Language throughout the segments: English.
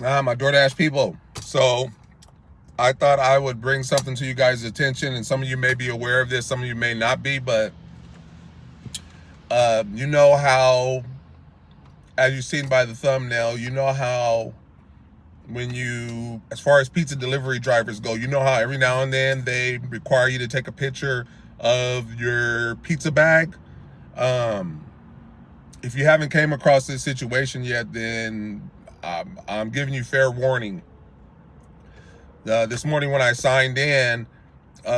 My DoorDash people. So I thought I would bring something to you guys' attention, and some of you may be aware of this, some of you may not be, but you know how, as you've seen by the thumbnail, you know how when you, as far as pizza delivery drivers go, you know how every now and then they require you to take a picture of your pizza bag. If you haven't came across this situation yet, then I'm giving you fair warning. This morning when I signed in,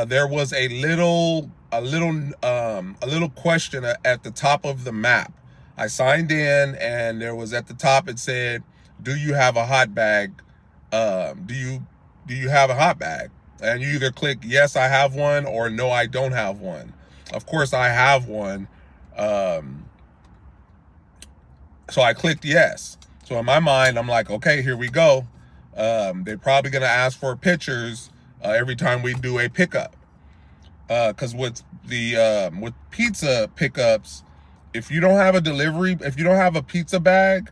there was a little question at the top of the map. I signed in, and there was at the top, it said, "Do you have a hot bag? Do you have a hot bag?" And you either click yes, I have one, or no, I don't have one. Of course, I have one. So I clicked yes. So in my mind, I'm like, okay, here we go. They're probably gonna ask for pictures every time we do a pickup. Because with pizza pickups, if you don't have a pizza bag,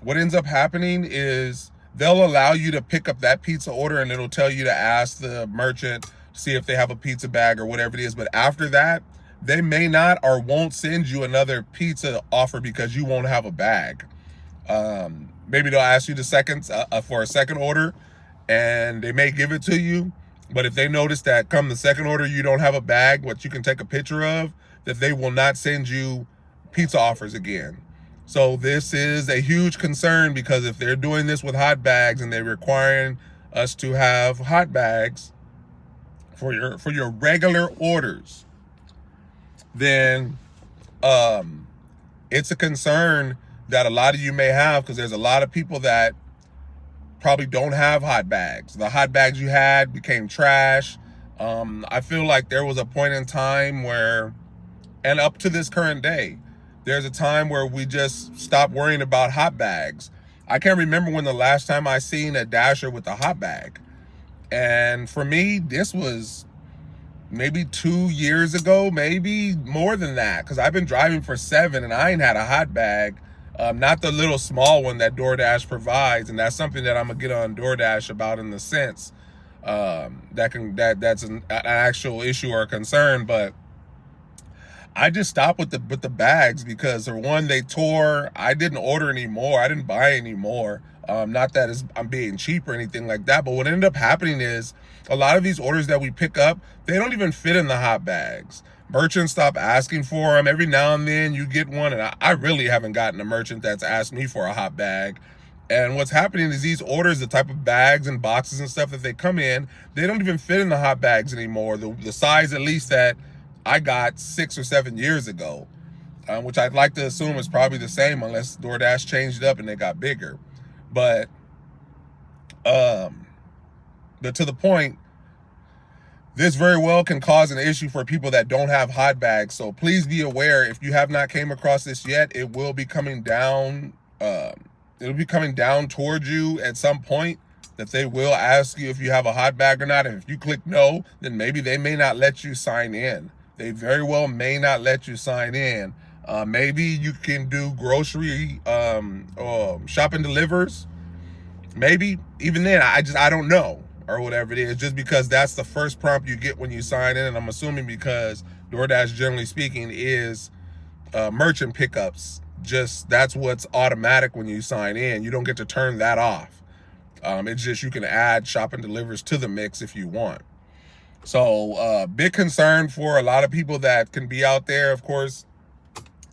what ends up happening is they'll allow you to pick up that pizza order, and it'll tell you to ask the merchant to see if they have a pizza bag or whatever it is. But after that, they may not or won't send you another pizza offer because you won't have a bag. Maybe they'll ask you for a second order, and they may give it to you. But if they notice that come the second order, you don't have a bag, what you can take a picture of, that they will not send you pizza offers again. So this is a huge concern, because if they're doing this with hot bags and they're requiring us to have hot bags for your regular orders, then it's a concern that a lot of you may have, because there's a lot of people that probably don't have hot bags. The hot bags you had became trash. I feel like there was a point in time where, and up to this current day, there's a time where we just stopped worrying about hot bags. I can't remember when the last time I seen a Dasher with a hot bag. And for me, this was maybe 2 years ago, maybe more than that, because I've been driving for 7 and I ain't had a hot bag. Not the little small one that DoorDash provides, and that's something that I'm gonna get on DoorDash about in the sense that's an actual issue or a concern. But I just stopped with the bags because, for one, they tore. I didn't order anymore. I didn't buy anymore. Not that I'm being cheap or anything like that, but what ended up happening is a lot of these orders that we pick up, they don't even fit in the hot bags. Merchants stop asking for them. Every now and then you get one, and I really haven't gotten a merchant that's asked me for a hot bag. And what's happening is these orders, the type of bags and boxes and stuff that they come in, they don't even fit in the hot bags anymore. The size, at least, that I got 6 or 7 years ago, which I'd like to assume is probably the same, unless DoorDash changed it up and they got bigger. But to the point, this very well can cause an issue for people that don't have hot bags. So please be aware, if you have not came across this yet, it will be coming down. It'll be coming down towards you at some point, that they will ask you if you have a hot bag or not. And if you click no, then maybe they may not let you sign in. They very well may not let you sign in. Maybe you can do grocery shop and delivers. Maybe even then, I don't know, or whatever it is, just because that's the first prompt you get when you sign in. And I'm assuming because DoorDash, generally speaking, is merchant pickups. Just that's what's automatic when you sign in. You don't get to turn that off. It's just you can add shop and delivers to the mix if you want. So big concern for a lot of people that can be out there. Of course,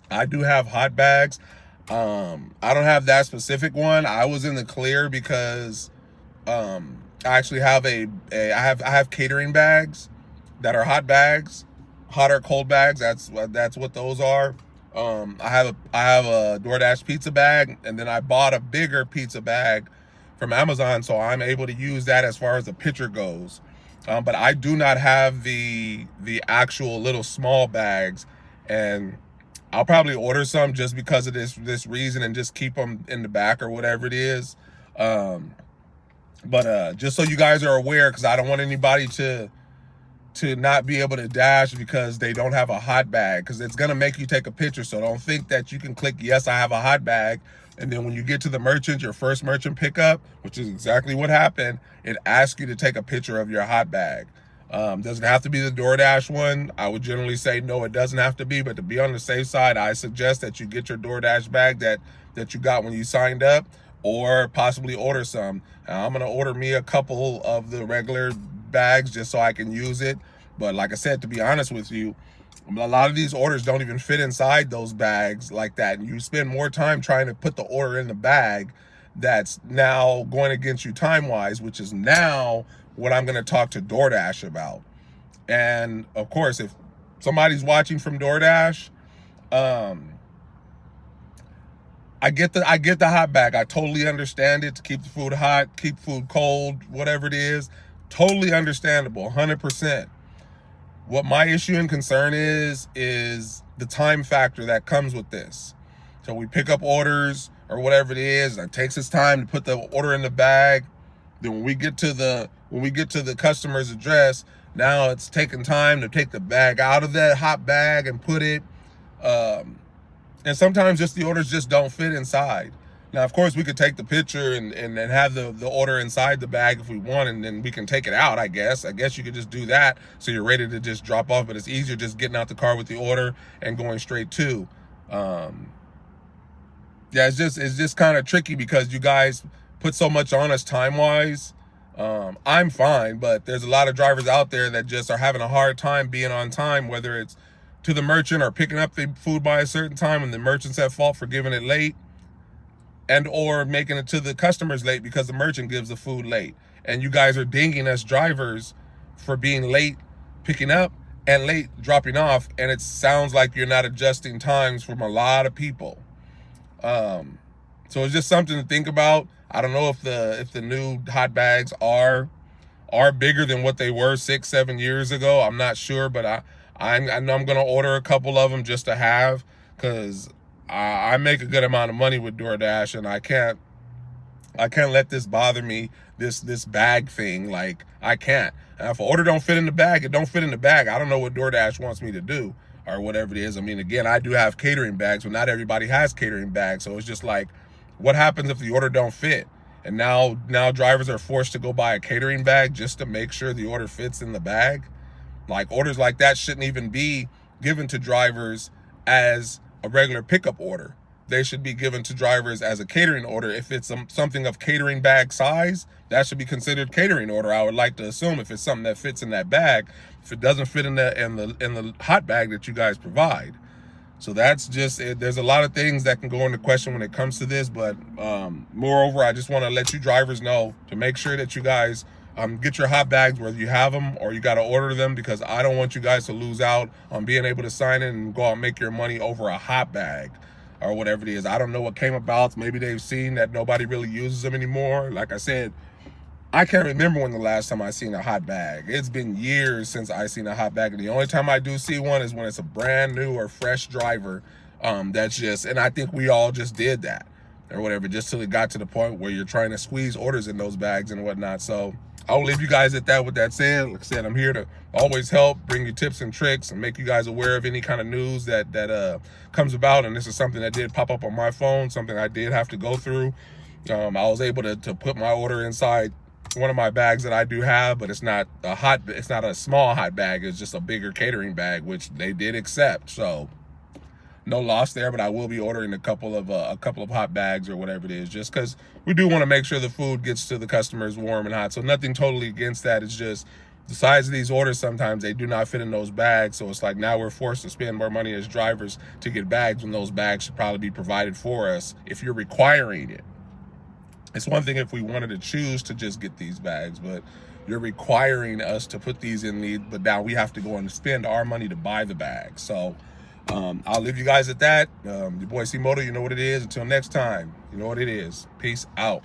I do have hot bags. I don't have that specific one. I was in the clear because I actually have I have catering bags that are hot bags, hot or cold bags. That's what those are. I have a DoorDash pizza bag, and then I bought a bigger pizza bag from Amazon, so I'm able to use that as far as the picture goes. But I do not have the actual little small bags, and I'll probably order some just because of this reason, and just keep them in the back or whatever it is. But just so you guys are aware, because I don't want anybody to not be able to dash because they don't have a hot bag, because it's going to make you take a picture. So don't think that you can click yes, I have a hot bag, And then when you get to the merchant, your first merchant pickup, which is exactly what happened, it asks you to take a picture of your hot bag. Doesn't have to be the DoorDash one. I would generally say no, it doesn't have to be, but to be on the safe side, I suggest that you get your DoorDash bag that you got when you signed up, or possibly order some. I'm gonna order me a couple of the regular bags just so I can use it. But like I said, to be honest with you, a lot of these orders don't even fit inside those bags like that. And you spend more time trying to put the order in the bag that's now going against you time-wise, which is now what I'm going to talk to DoorDash about. And of course, if somebody's watching from DoorDash, I get the hot bag. I totally understand it, to keep the food hot, keep food cold, whatever it is. Totally understandable, 100%. What my issue and concern is the time factor that comes with this. So we pick up orders or whatever it is, it takes its time to put the order in the bag. Then when we get to the customer's address, now it's taking time to take the bag out of that hot bag and put it. And sometimes just the orders just don't fit inside. Now, of course, we could take the picture and have the order inside the bag if we want, and then we can take it out, I guess. I guess you could just do that so you're ready to just drop off, but it's easier just getting out the car with the order and going straight to. Yeah, it's just kind of tricky because you guys put so much on us time-wise. I'm fine, but there's a lot of drivers out there that just are having a hard time being on time, whether it's to the merchant or picking up the food by a certain time and the merchant's at fault for giving it late, and or making it to the customers late because the merchant gives the food late. And you guys are dinging us drivers for being late picking up and late dropping off, and it sounds like you're not adjusting times from a lot of people. So it's just something to think about. I don't know if the new hot bags are bigger than what they were 6-7 years ago. I'm not sure, but I know I'm gonna order a couple of them just to have, because I make a good amount of money with DoorDash, and I can't let this bother me, this bag thing. Like, I can't. And if an order don't fit in the bag, it don't fit in the bag. I don't know what DoorDash wants me to do or whatever it is. I mean, again, I do have catering bags, but not everybody has catering bags. So it's just like, what happens if the order don't fit? And now drivers are forced to go buy a catering bag just to make sure the order fits in the bag. Like, orders like that shouldn't even be given to drivers as a regular pickup order. They should be given to drivers as a catering order. If it's something of catering bag size, that should be considered catering order. I would like to assume, if it's something that fits in that bag. If it doesn't fit in the hot bag that you guys provide. So that's just it. There's a lot of things that can go into question when it comes to this, but moreover, I just want to let you drivers know to make sure that you guys get your hot bags, whether you have them or you got to order them, because I don't want you guys to lose out on being able to sign in and go out and make your money over a hot bag or whatever it is. I don't know what came about. Maybe they've seen that nobody really uses them anymore. Like I said, I can't remember when the last time I seen a hot bag. It's been years since I seen a hot bag, and the only time I do see one is when it's a brand new or fresh driver. That's just, and I think we all just did that or whatever, just till it got to the point where you're trying to squeeze orders in those bags and whatnot. So I'll leave you guys at that. With that said, like I said, I'm here to always help, bring you tips and tricks, and make you guys aware of any kind of news that comes about. And this is something that did pop up on my phone, something I did have to go through. I was able to put my order inside one of my bags that I do have, but it's not a small hot bag. It's just a bigger catering bag, which they did accept. So no loss there, but I will be ordering a couple of hot bags or whatever it is, just because we do want to make sure the food gets to the customers warm and hot. So nothing totally against that. It's just the size of these orders, sometimes they do not fit in those bags. So it's like, now we're forced to spend more money as drivers to get bags when those bags should probably be provided for us if you're requiring it. It's one thing if we wanted to choose to just get these bags, but you're requiring us to put these in these, but now we have to go and spend our money to buy the bags. So I'll leave you guys at that. Your boy C Moto, you know what it is. Until next time, you know what it is. Peace out.